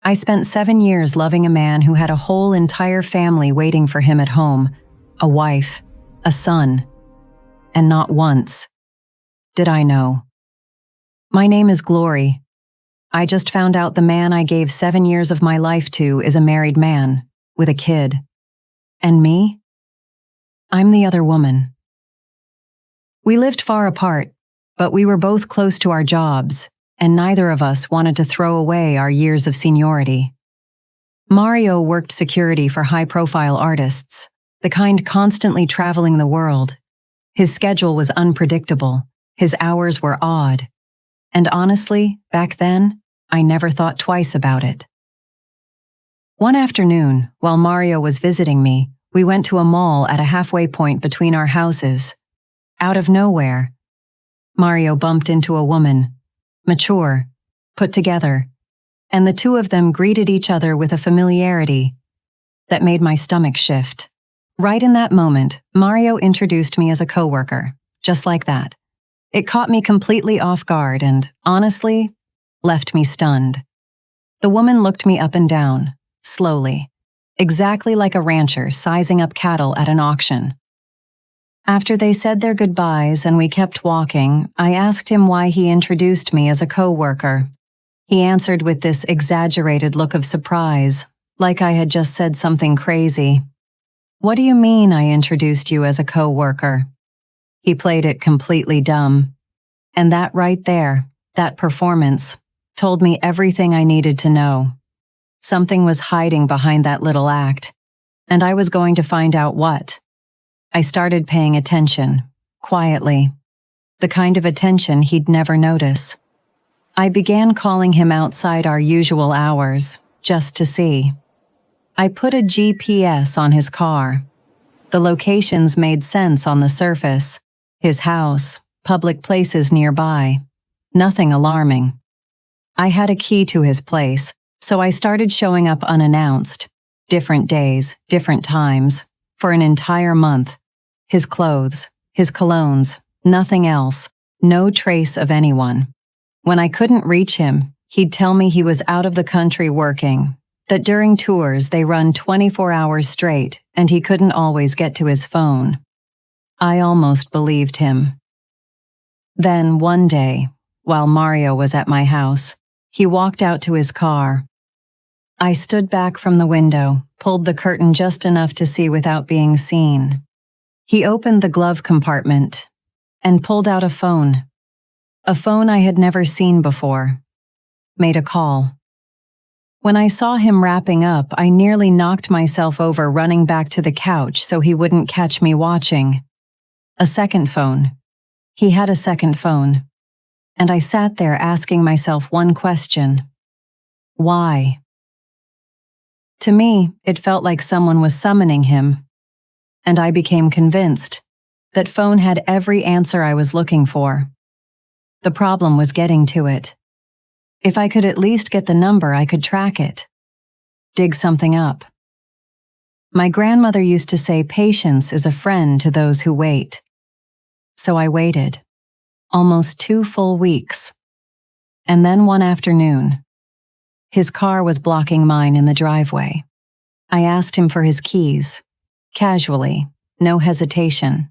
I spent 7 years loving a man who had a whole entire family waiting for him at home, a wife, a son, and not once did I know. My name is Glory. I just found out the man I gave 7 years of my life to is a married man, with a kid. And me? I'm the other woman. We lived far apart, but we were both close to our jobs, and neither of us wanted to throw away our years of seniority. Mario worked security for high-profile artists, the kind constantly traveling the world. His schedule was unpredictable, his hours were odd, and honestly, back then, I never thought twice about it. One afternoon, while Mario was visiting me, we went to a mall at a halfway point between our houses. Out of nowhere, Mario bumped into a woman, mature, put together, and the two of them greeted each other with a familiarity that made my stomach shift. Right in that moment, Mario introduced me as a coworker, just like that. It caught me completely off guard and, honestly, left me stunned. The woman looked me up and down, slowly, exactly like a rancher sizing up cattle at an auction. After they said their goodbyes and we kept walking, I asked him why he introduced me as a coworker. He answered with this exaggerated look of surprise, like I had just said something crazy. "What do you mean I introduced you as a coworker?" He played it completely dumb. And that right there, that performance, told me everything I needed to know. Something was hiding behind that little act, and I was going to find out what. I started paying attention, quietly, the kind of attention he'd never notice. I began calling him outside our usual hours, just to see. I put a GPS on his car. The locations made sense on the surface. His house, public places nearby. Nothing alarming. I had a key to his place, so I started showing up unannounced. Different days, different times, for an entire month. His clothes, his colognes, nothing else, no trace of anyone. When I couldn't reach him, he'd tell me he was out of the country working, that during tours they run 24 hours straight and he couldn't always get to his phone. I almost believed him. Then one day, while Mario was at my house, he walked out to his car. I stood back from the window, pulled the curtain just enough to see without being seen. He opened the glove compartment and pulled out a phone I had never seen before. Made a call. When I saw him wrapping up, I nearly knocked myself over running back to the couch so he wouldn't catch me watching. A second phone. He had a second phone. And I sat there asking myself one question. Why? To me, it felt like someone was summoning him. And I became convinced that phone had every answer I was looking for. The problem was getting to it. If I could at least get the number, I could track it. Dig something up. My grandmother used to say patience is a friend to those who wait. So I waited. Almost 2 full weeks. And then one afternoon, his car was blocking mine in the driveway. I asked him for his keys. Casually, no hesitation.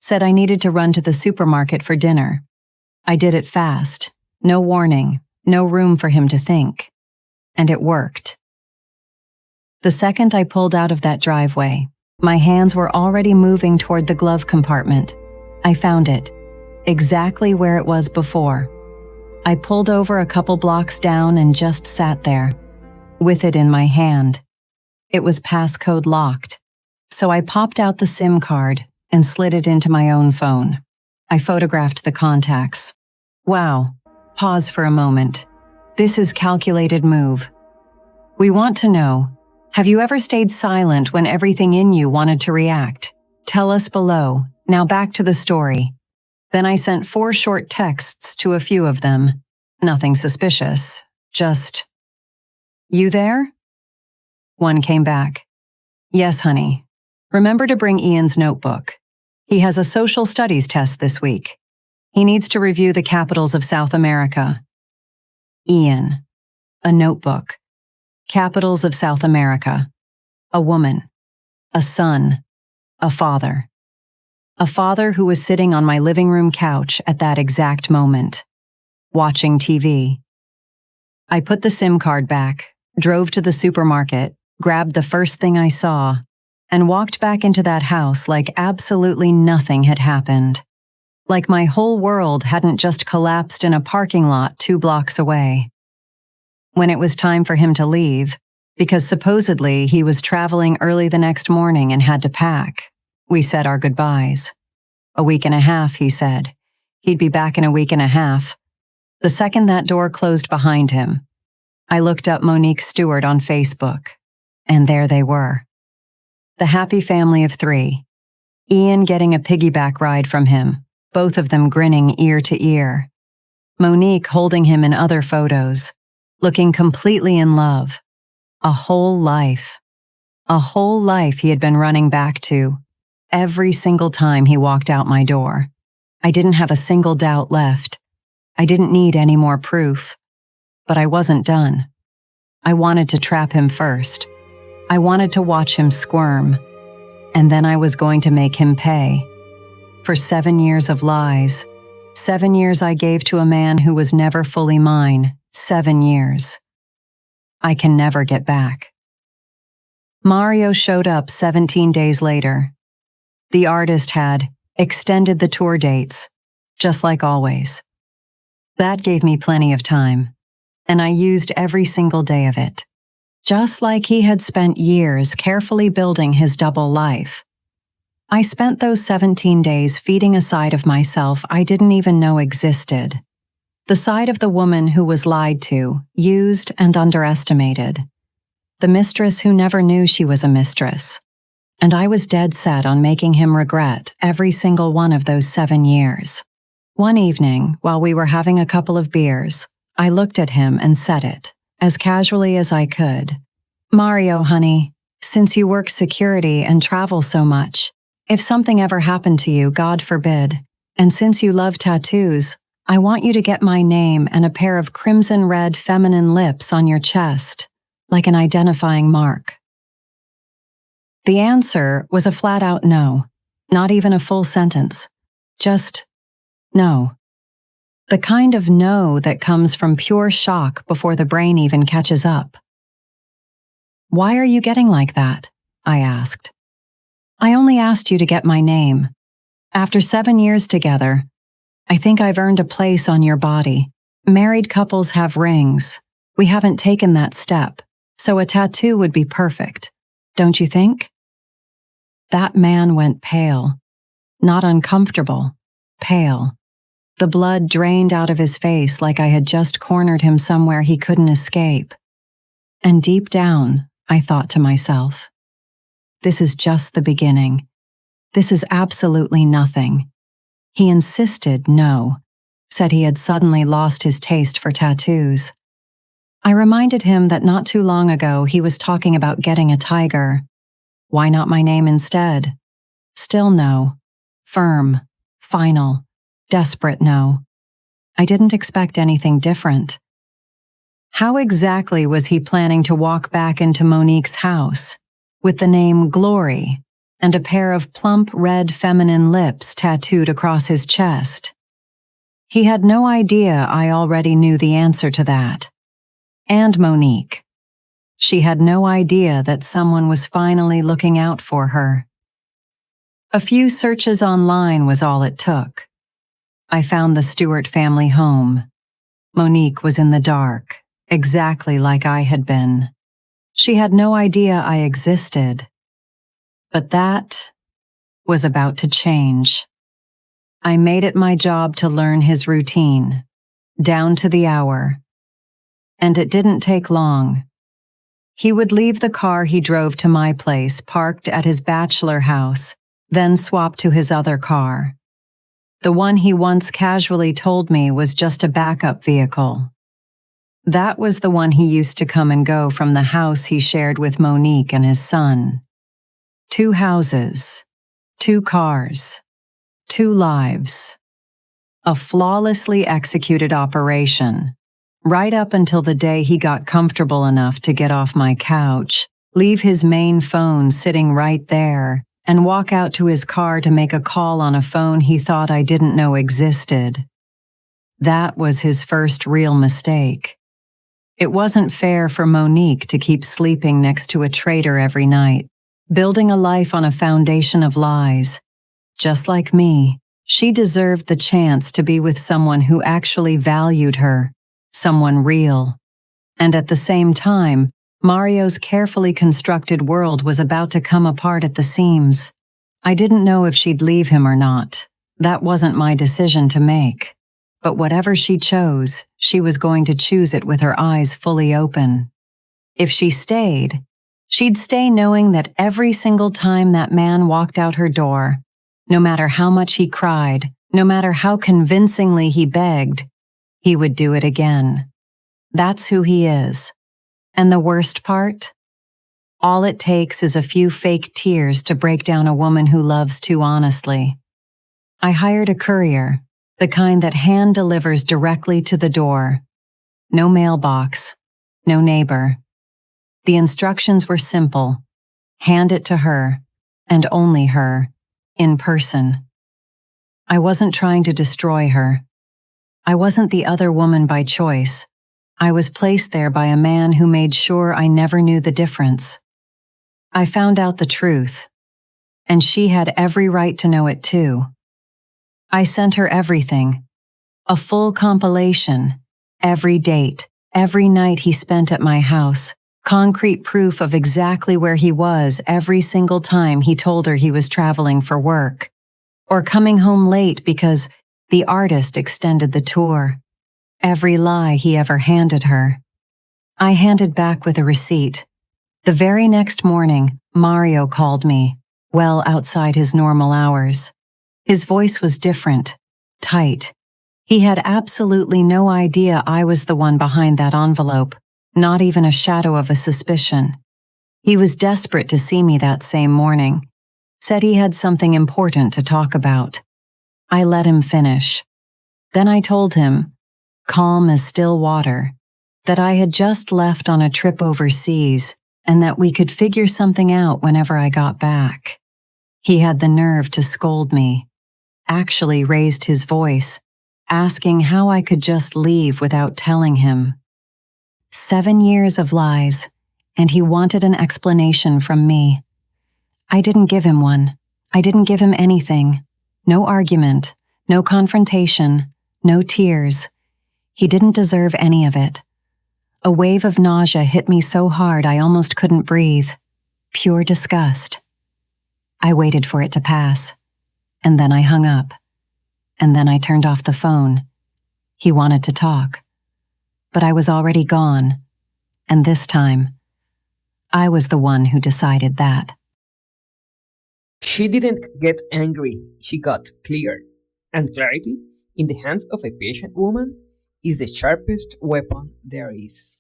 Said I needed to run to the supermarket for dinner. I did it fast. No warning. No room for him to think. And it worked. The second I pulled out of that driveway, my hands were already moving toward the glove compartment. I found it, exactly where it was before. I pulled over a couple blocks down and just sat there, with it in my hand. It was passcode locked, so I popped out the SIM card and slid it into my own phone. I photographed the contacts. Wow. Pause for a moment. This is calculated move. We want to know, have you ever stayed silent when everything in you wanted to react? Tell us below. Now back to the story. Then I sent 4 short texts to a few of them. Nothing suspicious. Just, "You there?" One came back. "Yes, honey. Remember to bring Ian's notebook. He has a social studies test this week. He needs to review the capitals of South America." Ian. A notebook. capitals of South America, a woman, a son, a father. A father who was sitting on my living room couch at that exact moment, watching TV. I put the SIM card back, drove to the supermarket, grabbed the first thing I saw, and walked back into that house like absolutely nothing had happened. Like my whole world hadn't just collapsed in a parking lot 2 blocks away. When it was time for him to leave, because supposedly he was traveling early the next morning and had to pack, we said our goodbyes. A week and a half, he said. He'd be back in a week and a half. The second that door closed behind him, I looked up Monique Stewart on Facebook, and there they were. The happy family of 3. Ian getting a piggyback ride from him, both of them grinning ear to ear. Monique holding him in other photos, looking completely in love. A whole life. A whole life he had been running back to, every single time he walked out my door. I didn't have a single doubt left. I didn't need any more proof. But I wasn't done. I wanted to trap him first. I wanted to watch him squirm. And then I was going to make him pay. For 7 years of lies. 7 years I gave to a man who was never fully mine. 7 years. I can never get back. Mario showed up 17 days later. The artist had extended the tour dates, just like always. That gave me plenty of time, and I used every single day of it, just like he had spent years carefully building his double life. I spent those 17 days feeding a side of myself I didn't even know existed. The side of the woman who was lied to, used, and underestimated. The mistress who never knew she was a mistress. And I was dead set on making him regret every single one of those 7 years. One evening, while we were having a couple of beers, I looked at him and said it, as casually as I could. Mario, honey, since you work security and travel so much, if something ever happened to you, God forbid, and since you love tattoos, I want you to get my name and a pair of crimson red feminine lips on your chest, like an identifying mark. The answer was a flat-out no, not even a full sentence. Just no. The kind of no that comes from pure shock before the brain even catches up. Why are you getting like that? I asked. I only asked you to get my name. After 7 years together, I think I've earned a place on your body. Married couples have rings. We haven't taken that step, so a tattoo would be perfect. Don't you think? That man went pale. Not uncomfortable. Pale. The blood drained out of his face like I had just cornered him somewhere he couldn't escape. And deep down, I thought to myself, this is just the beginning. This is absolutely nothing. He insisted no, said he had suddenly lost his taste for tattoos. I reminded him that not too long ago he was talking about getting a tiger. Why not my name instead? Still no. Firm. Final. Desperate no. I didn't expect anything different. How exactly was he planning to walk back into Monique's house, with the name Glory, and a pair of plump red feminine lips tattooed across his chest? He had no idea I already knew the answer to that. And Monique. She had no idea that someone was finally looking out for her. A few searches online was all it took. I found the Stewart family home. Monique was in the dark, exactly like I had been. She had no idea I existed. But that was about to change. I made it my job to learn his routine, down to the hour. And it didn't take long. He would leave the car he drove to my place parked at his bachelor house, then swap to his other car. The one he once casually told me was just a backup vehicle. That was the one he used to come and go from the house he shared with Monique and his son. 2 houses, 2 cars, 2 lives. A flawlessly executed operation, right up until the day he got comfortable enough to get off my couch, leave his main phone sitting right there, and walk out to his car to make a call on a phone he thought I didn't know existed. That was his first real mistake. It wasn't fair for Monique to keep sleeping next to a traitor every night, building a life on a foundation of lies. Just like me, she deserved the chance to be with someone who actually valued her, someone real. And at the same time, Mario's carefully constructed world was about to come apart at the seams. I didn't know if she'd leave him or not. That wasn't my decision to make. But whatever she chose, she was going to choose it with her eyes fully open. If she stayed, she'd stay knowing that every single time that man walked out her door, no matter how much he cried, no matter how convincingly he begged, he would do it again. That's who he is. And the worst part? All it takes is a few fake tears to break down a woman who loves too honestly. I hired a courier, the kind that hand delivers directly to the door. No mailbox, no neighbor. The instructions were simple. Hand it to her, and only her, in person. I wasn't trying to destroy her. I wasn't the other woman by choice. I was placed there by a man who made sure I never knew the difference. I found out the truth, and she had every right to know it too. I sent her everything, a full compilation, every date, every night he spent at my house, concrete proof of exactly where he was every single time he told her he was traveling for work, or coming home late because the artist extended the tour. Every lie he ever handed her. I handed back with a receipt. The very next morning, Mario called me, well outside his normal hours. His voice was different, tight. He had absolutely no idea I was the one behind that envelope, not even a shadow of a suspicion. He was desperate to see me that same morning, said he had something important to talk about. I let him finish. Then I told him, calm as still water, that I had just left on a trip overseas and that we could figure something out whenever I got back. He had the nerve to scold me, actually raised his voice, asking how I could just leave without telling him. 7 years of lies, and he wanted an explanation from me. I didn't give him one. I didn't give him anything. No argument, no confrontation, no tears. He didn't deserve any of it. A wave of nausea hit me so hard I almost couldn't breathe. Pure disgust. I waited for it to pass. And then I hung up. And then I turned off the phone. He wanted to talk. But I was already gone. And this time, I was the one who decided that. She didn't get angry, she got clear. And clarity, in the hands of a patient woman, is the sharpest weapon there is.